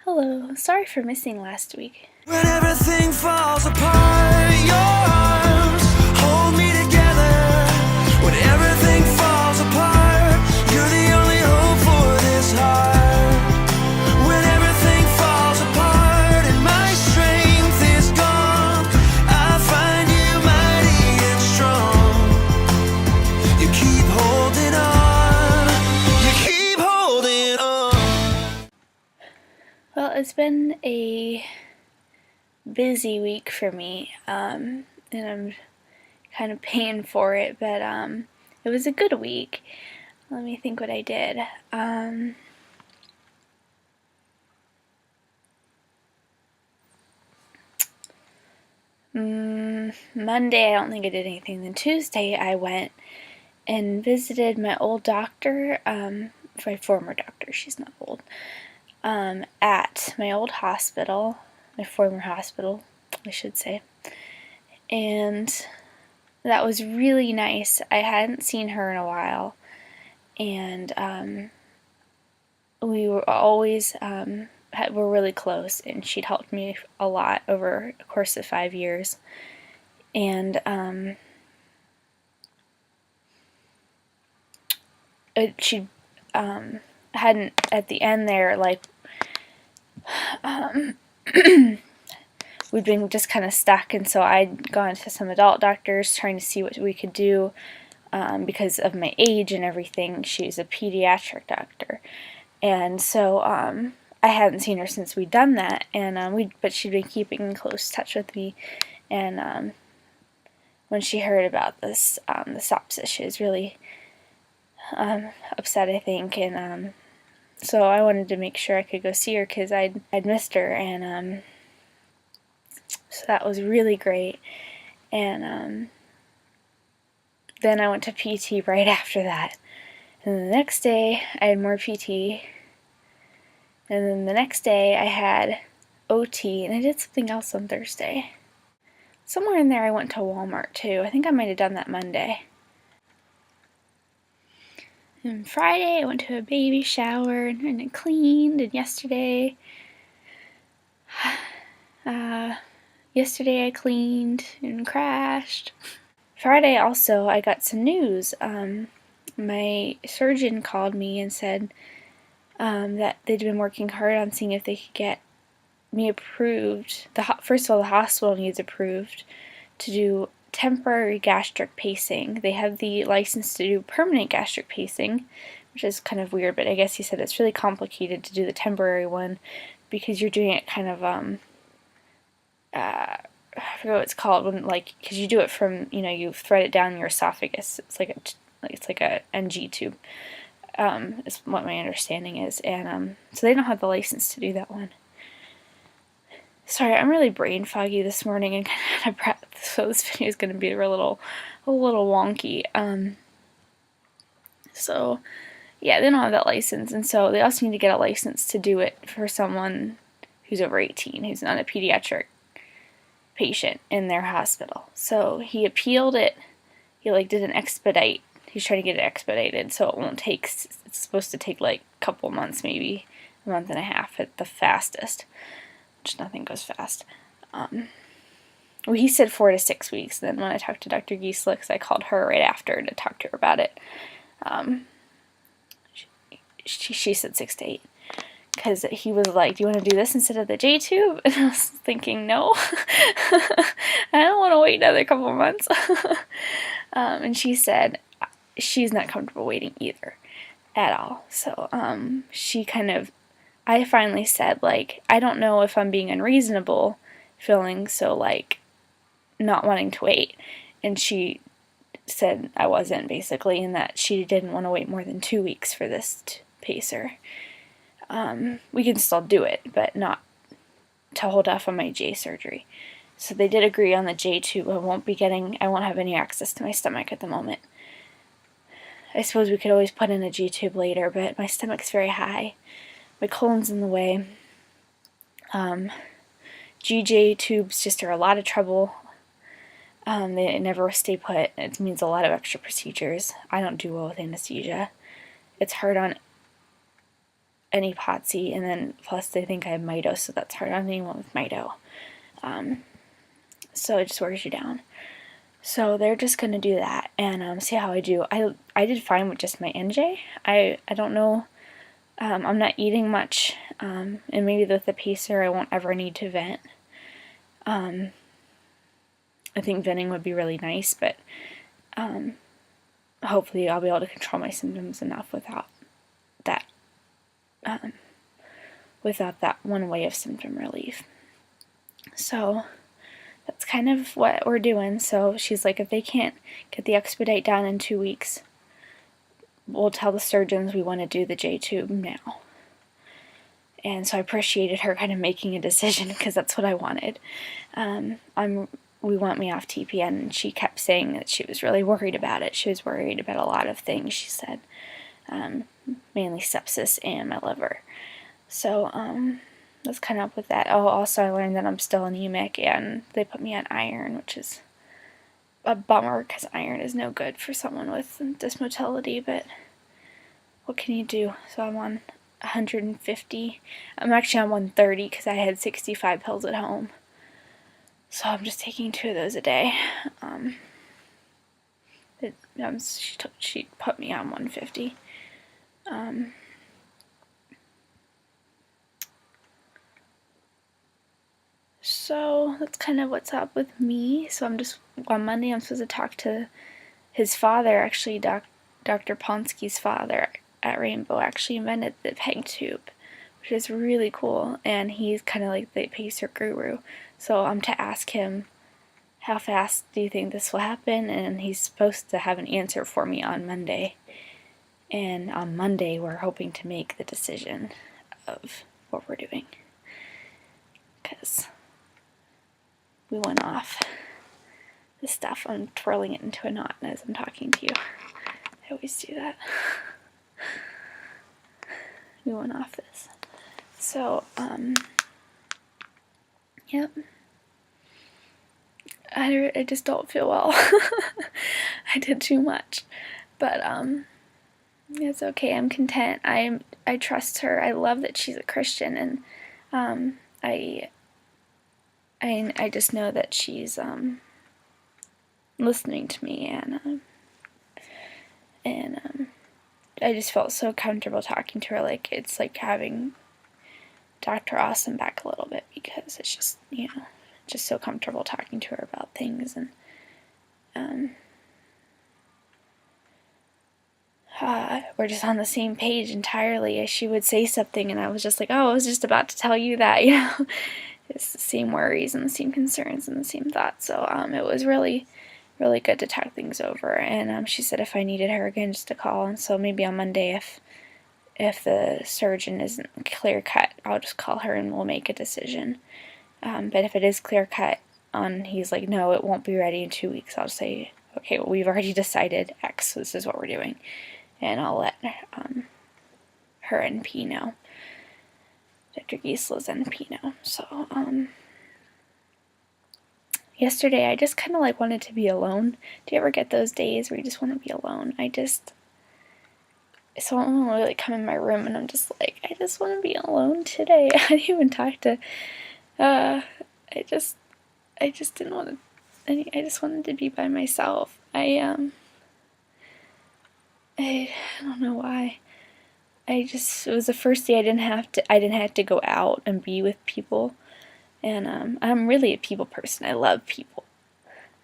Hello, sorry for missing last week. When everything falls apart, your arms hold me together. When everything falls apart, you're the only hope for this heart. When everything falls apart and my strength is gone, I find you mighty and strong. You keep holding on. You keep holding on. Well, it's been a busy week for me, and I'm kind of paying for it, but it was a good week. Let me think what I did. Monday, I don't think I did anything. Then Tuesday, I went and visited my old doctor, my former doctor, she's not old, at my old hospital, my former hospital, I should say. And that was really nice. I hadn't seen her in a while, and we were always were really close, and she'd helped me a lot over the course of 5 years. And she hadn't, at the end there, like we'd been just kind of stuck, and so I'd gone to some adult doctors trying to see what we could do because of my age and everything. She's a pediatric doctor, and so I hadn't seen her since we'd done that, and but she'd been keeping in close touch with me, and when she heard about this, the sepsis, she was really upset, I think, and so I wanted to make sure I could go see her because I'd missed her, and so that was really great. And then I went to PT right after that, and the next day I had more PT, and then the next day I had OT, and I did something else on Thursday. Somewhere in there I went to Walmart too. I think I might have done that Monday. And Friday I went to a baby shower and I cleaned, and yesterday I cleaned and crashed. Friday also I got some news. My surgeon called me and said that they'd been working hard on seeing if they could get me approved. First of all, the hospital needs approved to do temporary gastric pacing. They have the license to do permanent gastric pacing, which is kind of weird, but I guess he said it's really complicated to do the temporary one because you're doing it kind of I forget what it's called, when, like, because you do it from, you thread it down your esophagus. It's like a NG tube. Is what my understanding is, and so they don't have the license to do that one. Sorry, I'm really brain foggy this morning and kind of out of breath, so this video is going to be a little wonky. So yeah, they don't have that license, and so they also need to get a license to do it for someone who's over 18, who's not a pediatric patient in their hospital. So he appealed it. He did an expedite. He's trying to get it expedited, so it won't take. It's supposed to take like a couple months, maybe a month and a half at the fastest. Which nothing goes fast. Well, he said 4 to 6 weeks. Then when I talked to Dr. Gieslicks, I called her right after to talk to her about it. She said 6 to 8. Because he was like, do you want to do this instead of the J-tube? And I was thinking, no. I don't want to wait another couple months. And she said she's not comfortable waiting either. At all. So I finally said, I don't know if I'm being unreasonable, feeling so, not wanting to wait. And she said I wasn't, basically, and that she didn't want to wait more than 2 weeks for this pacer. We can still do it, but not to hold off on my J surgery. So they did agree on the J tube. I won't have any access to my stomach at the moment. I suppose we could always put in a G tube later, but my stomach's very high. My colon's in the way. GJ tubes just are a lot of trouble. They never stay put. It means a lot of extra procedures. I don't do well with anesthesia. It's hard on any POTSy, and then plus they think I have mito, so that's hard on anyone with mito. So it just wears you down. So they're just gonna do that and see how I do. I did fine with just my NJ. I don't know. I'm not eating much, and maybe with the pacer I won't ever need to vent. I think venting would be really nice, but hopefully I'll be able to control my symptoms enough without that one way of symptom relief. So that's kind of what we're doing. So she's like, if they can't get the expedite down in 2 weeks, we'll tell the surgeons we want to do the J-tube now. And so I appreciated her kind of making a decision because that's what I wanted. We want me off TPN, and she kept saying that she was really worried about it. She was worried about a lot of things, she said, mainly sepsis and my liver. So that's kind of up with that. Oh, also I learned that I'm still anemic, and they put me on iron, which is a bummer because iron is no good for someone with dysmotility, but what can you do? So I'm on 150. I'm actually on 130 because I had 65 pills at home. So I'm just taking 2 of those a day. She put me on 150. So that's kind of what's up with me. So on Monday I'm supposed to talk to his father. Actually, Dr. Ponsky's father at Rainbow actually invented the peg tube, which is really cool, and he's kind of like the pacer guru. So I'm to ask him, how fast do you think this will happen? And he's supposed to have an answer for me on Monday. And on Monday we're hoping to make the decision of what we're doing, because we went off this stuff. I'm twirling it into a knot as I'm talking to you. I always do that. We went off this. So, yep. I just don't feel well. I did too much. But, it's okay. I'm content. I trust her. I love that she's a Christian, and, I just know that she's, listening to me, and I just felt so comfortable talking to her. Like, it's like having Dr. Awesome back a little bit, because it's just, just so comfortable talking to her about things, and we're just on the same page entirely. She would say something and I was just like, oh, I was just about to tell you that, it's the same worries and the same concerns and the same thoughts. So it was really, really good to talk things over, and she said if I needed her again, just to call. And so maybe on Monday, if the surgeon isn't clear cut, I'll just call her and we'll make a decision. But if it is clear cut, he's like, no, it won't be ready in 2 weeks, I'll say, okay, well, we've already decided X, so this is what we're doing, and I'll let her NP know, Dr. Giesla's NP know. So yesterday I just kind of like wanted to be alone. Do you ever get those days where you just want to be alone? Someone would like come in my room and I'm just like, I just want to be alone today. I didn't even talk to, I just didn't want to, I just wanted to be by myself. I don't know why. It was the first day I didn't have to go out and be with people. And I'm really a people person. I love people.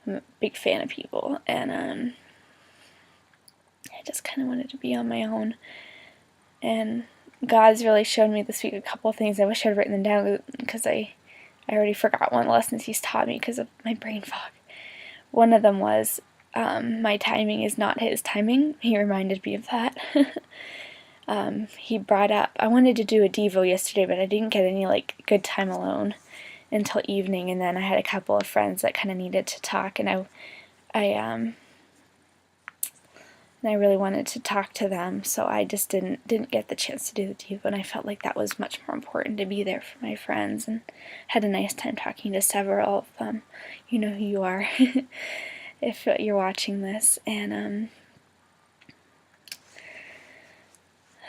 I'm a big fan of people. And I just kind of wanted to be on my own. And God's really showed me this week a couple of things. I wish I had written them down because I already forgot one of the lessons He's taught me because of my brain fog. One of them was, my timing is not His timing. He reminded me of that. He brought up, I wanted to do a Devo yesterday, but I didn't get any good time alone until evening, and then I had a couple of friends that kind of needed to talk, and I really wanted to talk to them, so I just didn't get the chance to do the Devo, and I felt like that was much more important to be there for my friends, and had a nice time talking to several of them. You know who you are if you're watching this, and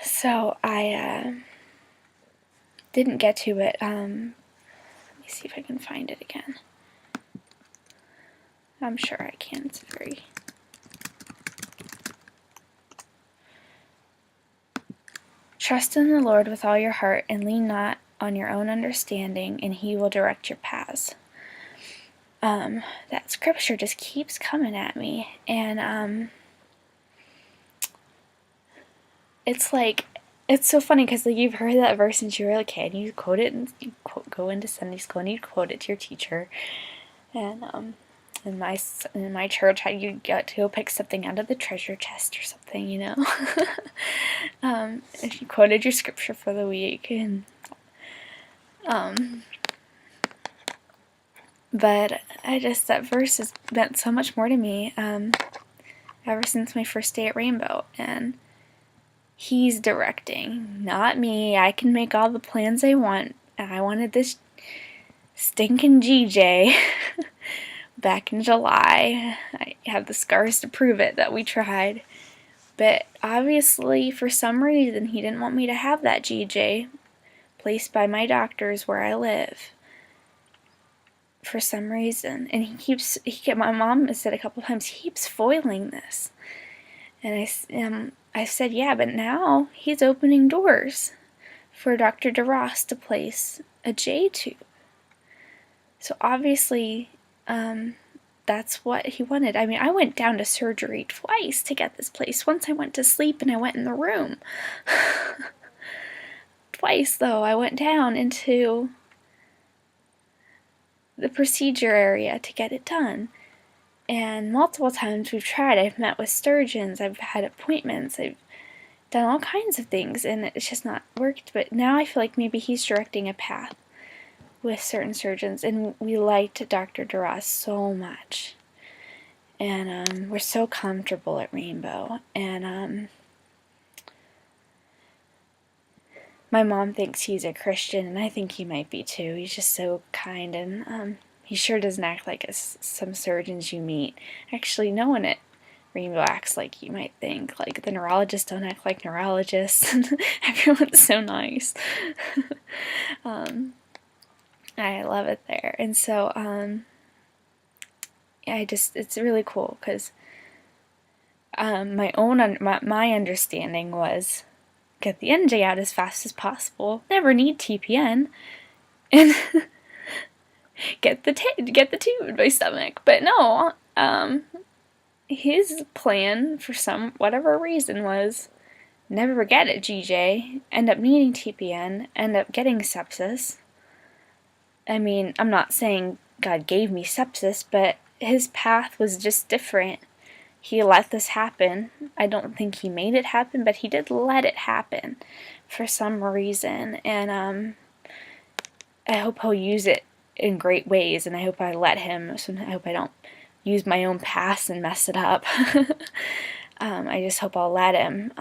so I didn't get to it. Let me see if I can find it again. I'm sure I can. It's very... Trust in the Lord with all your heart and lean not on your own understanding, and He will direct your paths. That scripture just keeps coming at me, and it's like, it's so funny because like you've heard that verse since you were a kid. You quote it, and you go into Sunday school and you quote it to your teacher. And in my church, you got to go pick something out of the treasure chest or something, you know. If you quoted your scripture for the week, and but that verse has meant so much more to me ever since my first day at Rainbow, and He's directing, not me. I can make all the plans I want. I wanted this stinking GJ back in July. I have the scars to prove it that we tried. But obviously, for some reason, He didn't want me to have that GJ placed by my doctors where I live. For some reason. And my mom has said a couple times, he keeps foiling this. And I said, yeah, but now He's opening doors for Dr. DeRoss to place a J tube. So obviously, that's what He wanted. I mean, I went down to surgery twice to get this place. Once I went to sleep and I went in the room. Twice, though, I went down into the procedure area to get it done. And multiple times we've tried. I've met with surgeons, I've had appointments, I've done all kinds of things, and it's just not worked. But now I feel like maybe He's directing a path with certain surgeons, and we liked Dr. DeRoss so much. And we're so comfortable at Rainbow. And my mom thinks he's a Christian, and I think he might be too. He's just so kind, and he sure doesn't act like some surgeons you meet. Actually, no one at Rainbow acts like you might think. Like, the neurologists don't act like neurologists. Everyone's so nice. I love it there. And so, it's really cool, because my understanding was get the NJ out as fast as possible, never need TPN, and get the tube in my stomach. But no, his plan for whatever reason was never get a GJ, end up needing TPN, end up getting sepsis. I mean, I'm not saying God gave me sepsis, but His path was just different. He let this happen. I don't think He made it happen, but He did let it happen for some reason. And I hope He'll use it in great ways, and I hope I let Him. So I hope I don't use my own past and mess it up. I just hope I'll let Him.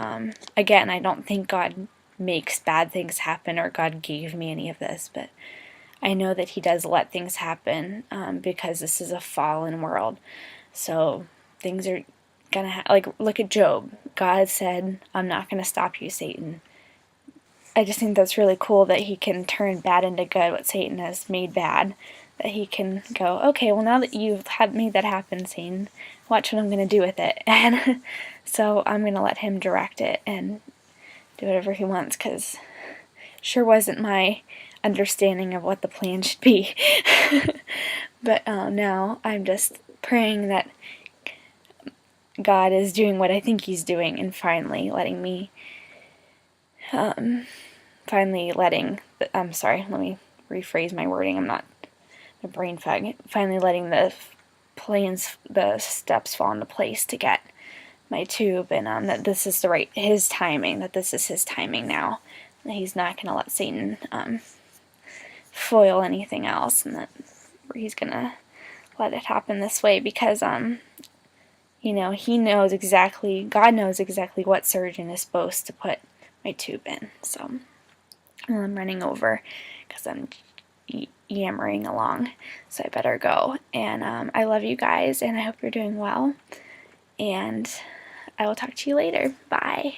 Again, I don't think God makes bad things happen, or God gave me any of this, but I know that He does let things happen because this is a fallen world. So things are gonna like, look at Job. God said, I'm not gonna stop you, Satan. I just think that's really cool that He can turn bad into good, what Satan has made bad. That He can go, okay, well, now that you've made that happen, Satan, watch what I'm gonna do with it. And so I'm gonna let Him direct it and do whatever He wants, because sure wasn't my understanding of what the plan should be. But now I'm just praying that God is doing what I think He's doing, and finally letting me, I'm sorry, let me rephrase my wording, I'm not a brain fag, finally letting the steps fall into place to get my tube, and that this is His timing, that this is His timing now, that He's not going to let Satan foil anything else, and that He's going to let it happen this way, because God knows exactly what surgeon is supposed to put my tube in. So I'm running over because I'm yammering along, so I better go. And I love you guys, and I hope you're doing well, and I will talk to you later. Bye.